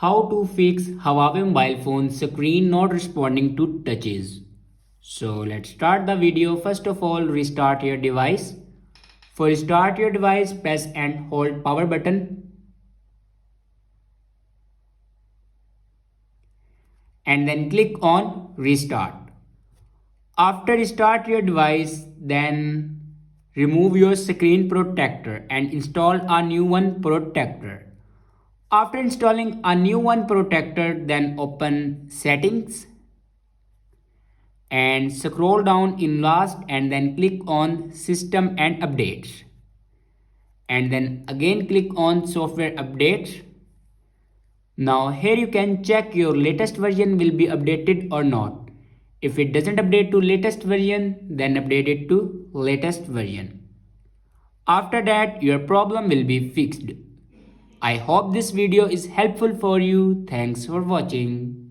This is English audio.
How to fix Huawei mobile phone screen not responding to touches. So let's start the video. First of all, restart your device. For restart your device, press and hold power button and then click on restart. After restart your device, then remove your screen protector and install a new one protector. After installing a new one protector, then open settings and scroll down in last and then click on system and updates. And then again click on software updates. Now here you can check your latest version will be updated or not. If it doesn't update to latest version, then update it to latest version. After that, your problem will be fixed. I hope this video is helpful for you. Thanks for watching.